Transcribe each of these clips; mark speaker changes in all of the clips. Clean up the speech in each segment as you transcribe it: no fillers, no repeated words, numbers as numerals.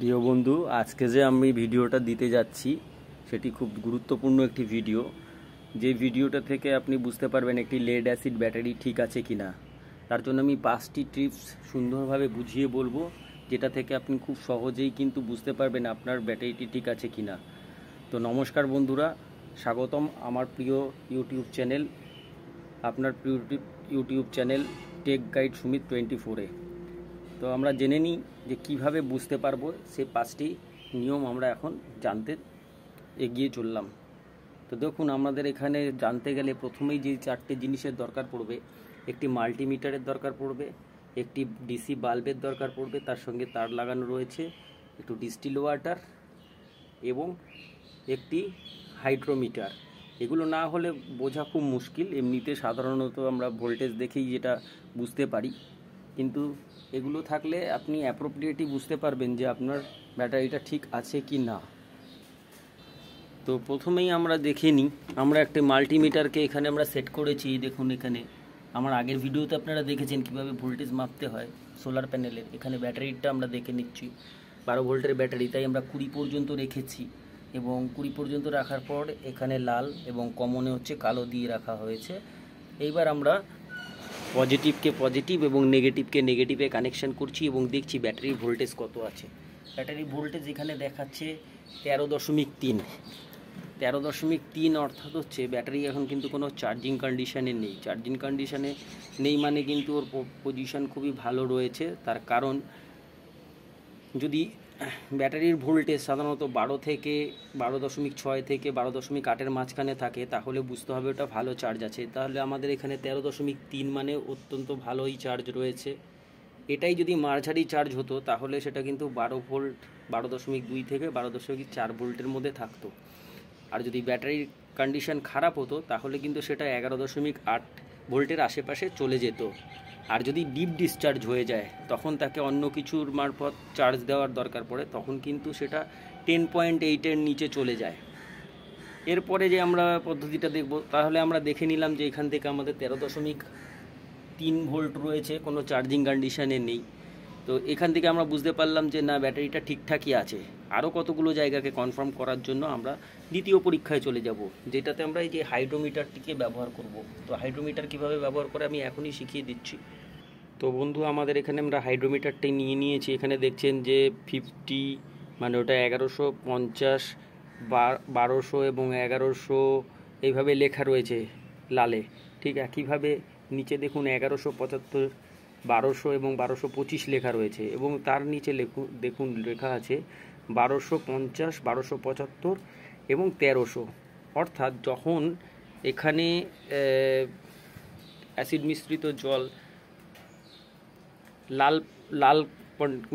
Speaker 1: প্রিয় বন্ধু, আজকে যে আমি ভিডিওটা দিতে যাচ্ছি সেটি খুব গুরুত্বপূর্ণ একটি ভিডিও। যে ভিডিওটা থেকে আপনি বুঝতে পারবেন একটি লেড অ্যাসিড ব্যাটারি ঠিক আছে কি না। তার জন্য আমি 5টি টিপস সুন্দরভাবে বুঝিয়ে বলবো, যেটা থেকে আপনি খুব সহজেই কিন্তু বুঝতে পারবেন আপনার ব্যাটারিটি ঠিক আছে কি না। তো নমস্কার বন্ধুরা, স্বাগতম আমার প্রিয় ইউটিউব চ্যানেল, আপনার প্রিয় YouTube channel tech guide Sumit 24-এ। তো আমরা জেনে নিই যে কিভাবে বুঝতে পারবো, সেই 5টি নিয়ম আমরা এখন জানতে এগিয়ে চললাম। তো দেখুন, আমাদের এখানে জানতে গেলে প্রথমেই যে 4টে জিনিসের দরকার পড়বে, একটি মাল্টিমিটারের দরকার পড়বে, একটি ডিসি বাল্বের দরকার পড়বে, তার সঙ্গে তার লাগানো রয়েছে, একটু ডিস্টিল ওয়াটার এবং একটি হাইড্রোমিটার। এগুলো না হলে বোঝা খুব মুশকিল। এমনিতে সাধারণত আমরা ভোল্টেজ দেখেই যেটা বুঝতে পারি, কিন্তু এগুলো থাকলে আপনি অ্যাপ্রোপ্রিয়েটলি বুঝতে পারবেন যে আপনার ব্যাটারিটা ঠিক আছে কি না। তো প্রথমেই আমরা দেখে নিই, আমরা একটা মাল্টিমিটারকে এখানে আমরা সেট করেছি। দেখুন, এখানে আমার আগের ভিডিওতে আপনারা দেখেছেন কিভাবে ভোল্টেজ মাপতে হয় সোলার প্যানেলের। এখানে ব্যাটারিটা আমরা দেখে নিচ্ছি 12 ভোল্টের ব্যাটারি, তাই আমরা 20 পর্যন্ত রেখেছি এবং 20 পর্যন্ত রাখার পর এখানে লাল এবং কমনে হচ্ছে কালো দিয়ে রাখা হয়েছে। এইবার আমরা পজিটিভকে পজিটিভ এবং নেগেটিভকে নেগেটিভে কানেকশান করছি এবং দেখছি ব্যাটারির ভোল্টেজ কত আছে। ব্যাটারির ভোল্টেজ এখানে দেখাচ্ছে 13.3 অর্থাৎ হচ্ছে ব্যাটারি এখন কিন্তু কোনো চার্জিং কন্ডিশানে নেই। চার্জিং কন্ডিশানে নেই মানে কিন্তু ওর পজিশন খুবই ভালো রয়েছে। তার কারণ, যদি ব্যাটারির ভোল্টেজ সাধারণত 12.6 থেকে 12.8-এর মাঝখানে থাকে, তাহলে বুঝতে হবে ওটা ভালো চার্জ আছে। তাহলে আমাদের এখানে 13.3 মানে অত্যন্ত ভালোই চার্জ রয়েছে। এটাই যদি মাঝারি চার্জ হতো তাহলে সেটা কিন্তু 12 ভোল্ট 12.2 থেকে 12.4 ভোল্টের মধ্যে থাকতো। আর যদি ব্যাটারির কন্ডিশন খারাপ হতো তাহলে কিন্তু সেটা 11.8 ভোল্টের আশেপাশে চলে যেত। আর যদি ডিপ ডিসচার্জ হয়ে যায়, তখন তাকে অন্য কিছুর মারফত চার্জ দেওয়ার দরকার পড়ে, তখন কিন্তু সেটা 10.8-এর নিচে চলে যায়। এরপরে যে আমরা পদ্ধতিটা দেখব, তাহলে আমরা দেখে নিলাম যে এখান থেকে আমাদের 13.3 ভোল্ট রয়েছে, কোনো চার্জিং কন্ডিশানে নেই। তো এখান থেকে আমরা বুঝতে পারলাম যে না, ব্যাটারিটা ঠিকঠাকই আছে। আরও কতগুলো জায়গাকে কনফার্ম করার জন্য আমরা দ্বিতীয় পরীক্ষায় চলে যাব, যেটাতে আমরা এই যে হাইড্রোমিটারটিকে ব্যবহার করব। তো হাইড্রোমিটার কিভাবে ব্যবহার করে আমি এখনই শিখিয়ে দিচ্ছি। তো বন্ধু, আমাদের এখানে আমরা হাইড্রোমিটারটাই নিয়ে নিয়েছি। এখানে দেখছেন যে 50 মানে ওটা 1150, 1200 এবং 1100 এইভাবে লেখা রয়েছে লালে। ঠিক একইভাবে নিচে দেখুন 1175, 1200 এবং 1225 লেখা রয়েছে, এবং তার নিচে দেখুন লেখা আছে 1250, 1275 এবং 1300। অর্থাৎ যখন এখানে অ্যাসিড মিশ্রিত জল লাল লাল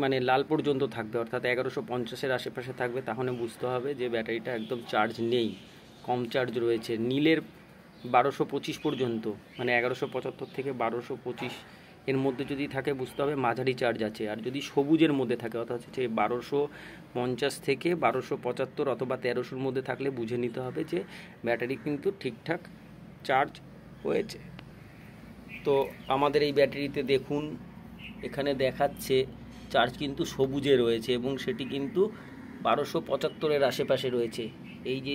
Speaker 1: মানে লাল পর্যন্ত থাকবে, অর্থাৎ 1150-এর আশেপাশে থাকবে, তাহলে বুঝতে হবে যে ব্যাটারিটা একদম চার্জ নেই, কম চার্জ রয়েছে। নীলের 1225 পর্যন্ত মানে 1175 থেকে 1225 এর মধ্যে যদি থাকে, বুঝতে হবে মাঝারি চার্জ আছে। আর যদি সবুজের মধ্যে থাকে, অর্থাৎ হচ্ছে 1250 থেকে 1275 অথবা 1300-এর মধ্যে থাকলে বুঝে নিতে হবে যে ব্যাটারি কিন্তু ঠিকঠাক চার্জ হয়েছে। তো আমাদের এই ব্যাটারিতে দেখুন এখানে দেখাচ্ছে চার্জ কিন্তু সবুজে রয়েছে এবং সেটি কিন্তু 1275-এর আশেপাশে রয়েছে। এই যে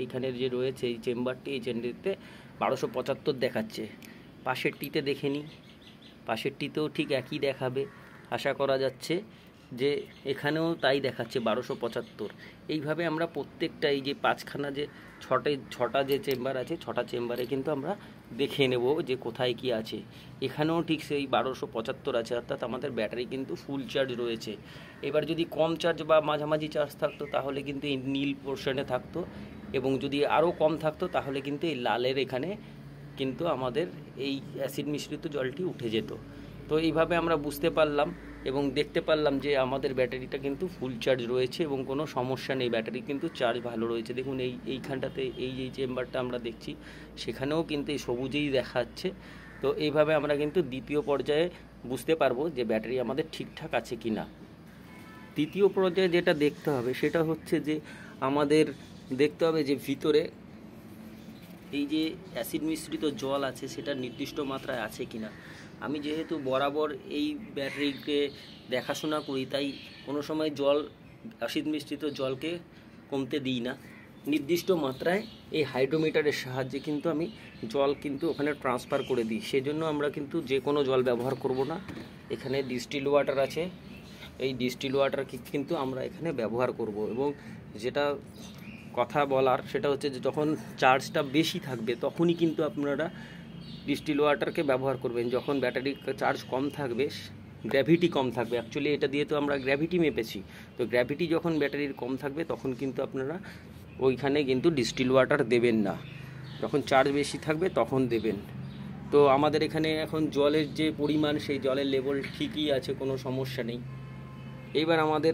Speaker 1: এইখানের যে রয়েছে এই চেম্বারটি, এই চেম্বারটিতে 1275 দেখাচ্ছে। পাশেরটিতে দেখে নিই, পাশেরটিতেও ঠিক একই দেখাবে। আশা করা যাচ্ছে যে এখানেও তাই দেখাচ্ছে 1275। এইভাবে আমরা প্রত্যেকটা এই যে 5খানা যে ছটা যে চেম্বার আছে, 6টা চেম্বারে কিন্তু আমরা দেখে নেব যে কোথায় কি আছে। এখানেও ঠিক সেই 1275 আছে, অর্থাৎ আমাদের ব্যাটারি কিন্তু ফুল চার্জ রয়েছে। এবার যদি কম চার্জ বা মাঝামাঝি চার্জ থাকতো তাহলে কিন্তু এই নীল পোর্শনে থাকতো, এবং যদি আরও কম থাকতো তাহলে কিন্তু এই লালের এখানে কিন্তু আমাদের এই অ্যাসিড মিশ্রিত জলটি উঠে যেত। তো এইভাবে আমরা বুঝতে পারলাম এবং দেখতে পারলাম যে আমাদের ব্যাটারিটা কিন্তু ফুল চার্জ রয়েছে এবং কোনো সমস্যা নেই, ব্যাটারি কিন্তু চার্জ ভালো রয়েছে। দেখুন এইখানটাতে এই যে চেম্বারটা আমরা দেখছি, সেখানেও কিন্তু এই সবুজেই দেখাচ্ছে। তো এইভাবে আমরা কিন্তু দ্বিতীয় পর্যায়ে বুঝতে পারবো যে ব্যাটারি আমাদের ঠিকঠাক আছে কি না। তৃতীয় পর্যায়ে যেটা দেখতে হবে সেটা হচ্ছে যে আমাদের দেখতে হবে যে ভিতরে এই যে অ্যাসিড মিশ্রিত জল আছে সেটা নির্দিষ্ট মাত্রায় আছে কিনা। আমি যেহেতু বরাবর এই ব্যাটারিকে দেখাশোনা করি, তাই কোনো সময় জল অ্যাসিড মিশ্রিত জলকে কমতে দিই না, নির্দিষ্ট মাত্রায় এই হাইড্রোমিটারের সাহায্যে কিন্তু আমি জল কিন্তু ওখানে ট্রান্সফার করে দিই। সেজন্য আমরা কিন্তু যে কোনো জল ব্যবহার করব না, এখানে ডিস্টিল ওয়াটার আছে, এই ডিস্টিল ওয়াটার কিন্তু আমরা এখানে ব্যবহার করব। এবং যেটা কথা বলার সেটা হচ্ছে যে যখন চার্জটা বেশি থাকবে তখনই কিন্তু আপনারা ডিস্টিল ওয়াটারকে ব্যবহার করবেন। যখন ব্যাটারি চার্জ কম থাকবে, গ্র্যাভিটি কম থাকবে, অ্যাকচুয়ালি এটা দিয়ে তো আমরা গ্র্যাভিটি মেপেছি, তো গ্র্যাভিটি যখন ব্যাটারির কম থাকবে তখন কিন্তু আপনারা ওইখানে কিন্তু ডিস্টিল ওয়াটার দেবেন না, যখন চার্জ বেশি থাকবে তখন দেবেন। তো আমাদের এখানে এখন জলের যে পরিমাণ, সেই জলের লেভেল ঠিকই আছে, কোনো সমস্যা নেই। এইবার আমাদের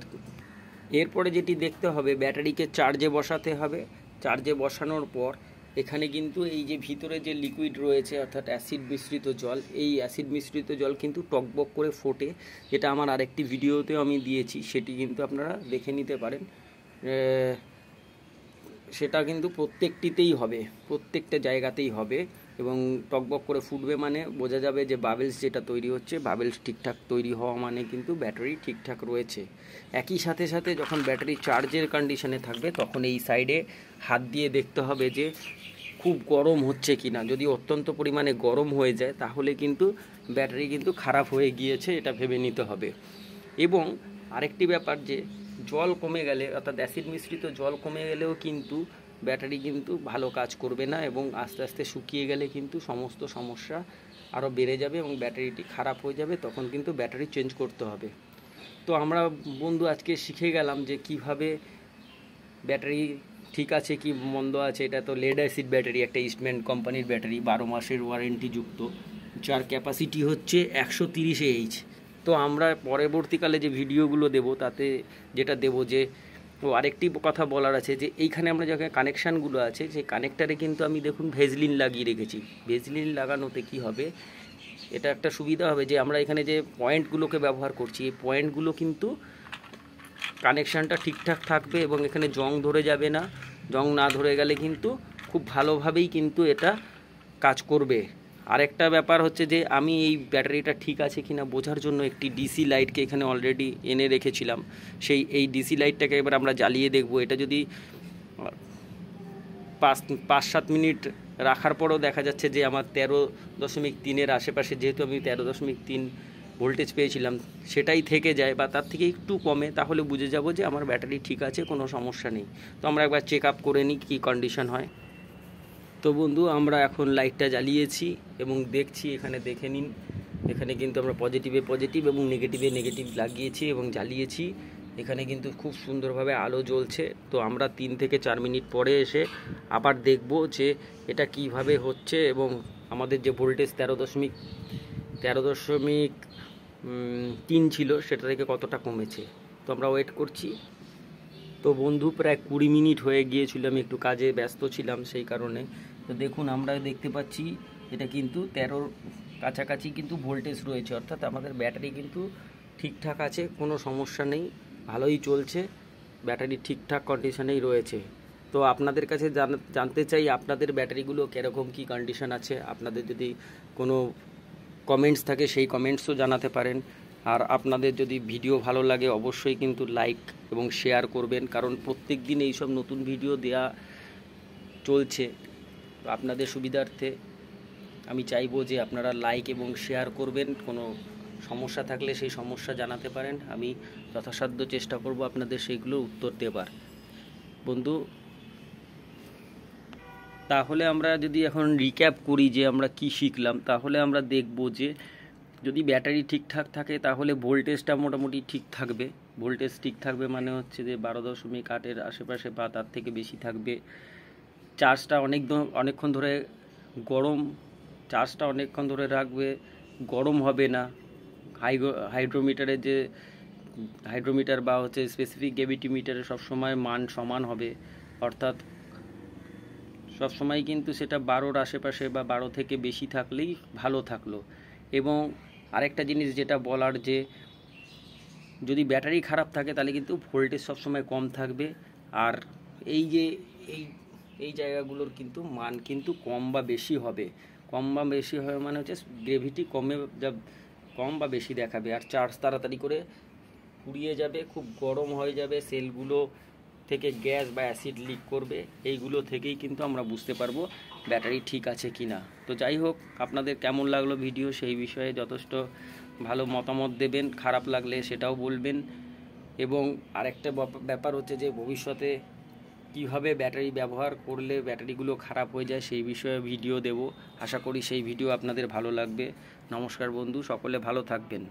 Speaker 1: এরপরে যেটি দেখতে হবে, ব্যাটারিকে চার্জে বসাতে হবে। চার্জে বসানোর পর এখানে কিন্তু এই যে ভিতরে যে লিকুইড রয়েছে অর্থাৎ অ্যাসিড মিশ্রিত জল, এই অ্যাসিড মিশ্রিত জল কিন্তু টকবক করে ফোটে, যেটা আমার আরেকটি ভিডিওতেও আমি দিয়েছি, সেটি কিন্তু আপনারা দেখে নিতে পারেন। সেটা কিন্তু প্রত্যেকটিতেই হবে, প্রত্যেকটা জায়গাতেই হবে এবং টকবক করে ফুটবে, মানে বোঝা যাবে যে বাবেলস যেটা তৈরি হচ্ছে, বাবেলস ঠিকঠাক তৈরি হওয়া মানে কিন্তু ব্যাটারি ঠিকঠাক রয়েছে। একই সাথে সাথে যখন ব্যাটারি চার্জের কন্ডিশনে থাকবে তখন এই সাইডে হাত দিয়ে দেখতে হবে যে খুব গরম হচ্ছে কি না। যদি অত্যন্ত পরিমাণে গরম হয়ে যায় তাহলে কিন্তু ব্যাটারি কিন্তু খারাপ হয়ে গিয়েছে, এটা ভেবে নিতে হবে। এবং আরেকটি ব্যাপার যে জল কমে গেলে অর্থাৎ অ্যাসিড মিশ্রিত জল কমে গেলেও কিন্তু ব্যাটারি কিন্তু ভালো কাজ করবে না এবং আস্তে আস্তে শুকিয়ে গেলে কিন্তু সমস্ত সমস্যা আরও বেড়ে যাবে এবং ব্যাটারিটি খারাপ হয়ে যাবে, তখন কিন্তু ব্যাটারি চেঞ্জ করতে হবে। তো আমরা বন্ধু আজকে শিখে গেলাম যে কিভাবে ব্যাটারি ঠিক আছে কি মন্দ আছে। এটা তো লেড অ্যাসিড ব্যাটারি, একটা ইস্টম্যান কোম্পানির ব্যাটারি, 12 মাসের ওয়ারেন্টি যুক্ত, যার ক্যাপাসিটি হচ্ছে 130 এইচ। তো আমরা পরবর্তীকালে যে ভিডিওগুলো দেব তাতে যেটা দেব যে আরেকটি কথা বলার আছে যে এইখানে আমরা যখন কানেকশানগুলো আছে সেই কানেক্টারে কিন্তু আমি দেখুন ভেজলিন লাগিয়ে রেখেছি। ভেজলিন লাগানোতে কি হবে, এটা একটা সুবিধা হবে যে আমরা এখানে যে পয়েন্টগুলোকে ব্যবহার করছি, এই পয়েন্টগুলো কিন্তু কানেকশানটা ঠিকঠাক থাকবে এবং এখানে জং ধরে যাবে না। জং না ধরে গেলে কিন্তু খুব ভালোভাবেই কিন্তু এটা কাজ করবে। আরেকটা ব্যাপার হচ্ছে যে আমি এই ব্যাটারিটা ঠিক আছে কিনা বোঝার জন্য একটি ডিসি লাইটকে এখানে অলরেডি এনে রেখেছিলাম। এই ডিসি লাইটটাকে এবার আমরা জ্বালিয়ে দেখব। এটা যদি 5-7 মিনিট রাখার পরও দেখা যাচ্ছে যে আমার 13.3-এর আশেপাশে, যেহেতু আমি 13.3 ভোল্টেজ পেয়েছিলাম, সেটাই থেকে যায় বা তার থেকে একটু কমে, তাহলে বুঝে যাব যে আমার ব্যাটারি ঠিক আছে, কোনো সমস্যা নেই। তো আমরা একবার চেক আপ করে নিই কী কন্ডিশন হয়। তো বন্ধু আমরা এখন লাইটটা জ্বালিয়েছি এবং দেখছি, এখানে দেখে নিন, এখানে কিন্তু আমরা পজিটিভে পজিটিভ এবং নেগেটিভে নেগেটিভ লাগিয়েছি এবং জ্বালিয়েছি। এখানে কিন্তু খুব সুন্দরভাবে আলো জ্বলছে। তো আমরা 3 থেকে 4 মিনিট পরে এসে আবার দেখব যে এটা কিভাবে হচ্ছে এবং আমাদের যে ভোল্টেজ 13.3 ছিল সেটা থেকে কতটা কমেছে। তো আমরা ওয়েট করছি। তো বন্ধু প্রায় 20 মিনিট হয়ে গিয়েছিল, আমি একটু কাজে ব্যস্ত ছিলাম সেই কারণে। তো দেখুন আমরা দেখতে পাচ্ছি এটা কিন্তু 13 কাছাকাছি কিন্তু ভোল্টেজ রয়েছে, অর্থাৎ আমাদের ব্যাটারি কিন্তু ঠিকঠাক আছে, কোনো সমস্যা নেই, ভালোই চলছে, ব্যাটারি ঠিকঠাক কন্ডিশনেই রয়েছে। তো আপনাদের কাছে জানতে চাই আপনাদের ব্যাটারিগুলো কীরকম কী কন্ডিশন আছে। আপনাদের যদি কোনো কমেন্টস থাকে সেই কমেন্টসও জানাতে পারেন। আর আপনাদের যদি ভিডিও ভালো লাগে অবশ্যই কিন্তু লাইক এবং শেয়ার করবেন, কারণ প্রত্যেক দিন এইসব নতুন ভিডিও দেয়া চলছে। তো আপনাদের সুবিধার্থে আমি চাইবো যে আপনারা লাইক এবং শেয়ার করবেন। কোনো সমস্যা থাকলে সেই সমস্যা জানাতে পারেন, আমি যথাসাধ্য চেষ্টা করব আপনাদের সেইগুলোর উত্তর দেবার। বন্ধু তাহলে আমরা যদি এখন রিক্যাপ করি যে আমরা কি শিখলাম, তাহলে আমরা দেখব যে যদি ব্যাটারি ঠিকঠাক থাকে তাহলে ভোল্টেজটা মোটামুটি ঠিক থাকবে। ভোল্টেজ ঠিক থাকবে মানে হচ্ছে যে 12.8-এর আশেপাশে বা তার থেকে বেশি থাকবে। চার্জটা অনেকক্ষণ ধরে চার্জটা অনেকক্ষণ ধরে রাখবে, গরম হবে না। হাইড্রোমিটারের যে হাইড্রোমিটার বা হচ্ছে স্পেসিফিক গ্র্যাভিটি মিটারে সবসময় মান সমান হবে, অর্থাৎ সবসময় কিন্তু সেটা 12-র আশেপাশে বা 12 থেকে বেশি থাকলেই ভালো থাকলো। এবং আরেকটা জিনিস যেটা বলার যে যদি ব্যাটারি খারাপ থাকে তাহলে কিন্তু ভোল্টেজ সবসময় কম থাকবে। আর এই জায়গাগুলোর কিন্তু মান কিন্তু কম বা বেশি হবে। কম বা বেশি হবে মানে হচ্ছে গ্র্যাভিটি কম বা বেশি দেখাবে আর চার্জ তাড়াতাড়ি করে ফুরিয়ে যাবে, খুব গরম হয়ে যাবে, সেলগুলো থেকে গ্যাস বা অ্যাসিড লিক করবে। এইগুলো থেকেই কিন্তু আমরা বুঝতে পারবো ব্যাটারি ঠিক আছে কি না। তো যাই হোক, আপনাদের কেমন লাগলো ভিডিও সেই বিষয়ে যথেষ্ট ভালো মতামত দেবেন, খারাপ লাগলে সেটাও বলবেন। এবং আরেকটা ব্যাপার হচ্ছে যে ভবিষ্যতে কীভাবে ব্যাটারি ব্যবহার করলে ব্যাটারিগুলো খারাপ হয়ে যায় সেই বিষয়ে ভিডিও দেব। আশা করি সেই ভিডিও আপনাদের ভালো লাগবে। নমস্কার বন্ধু, সকলে ভালো থাকবেন।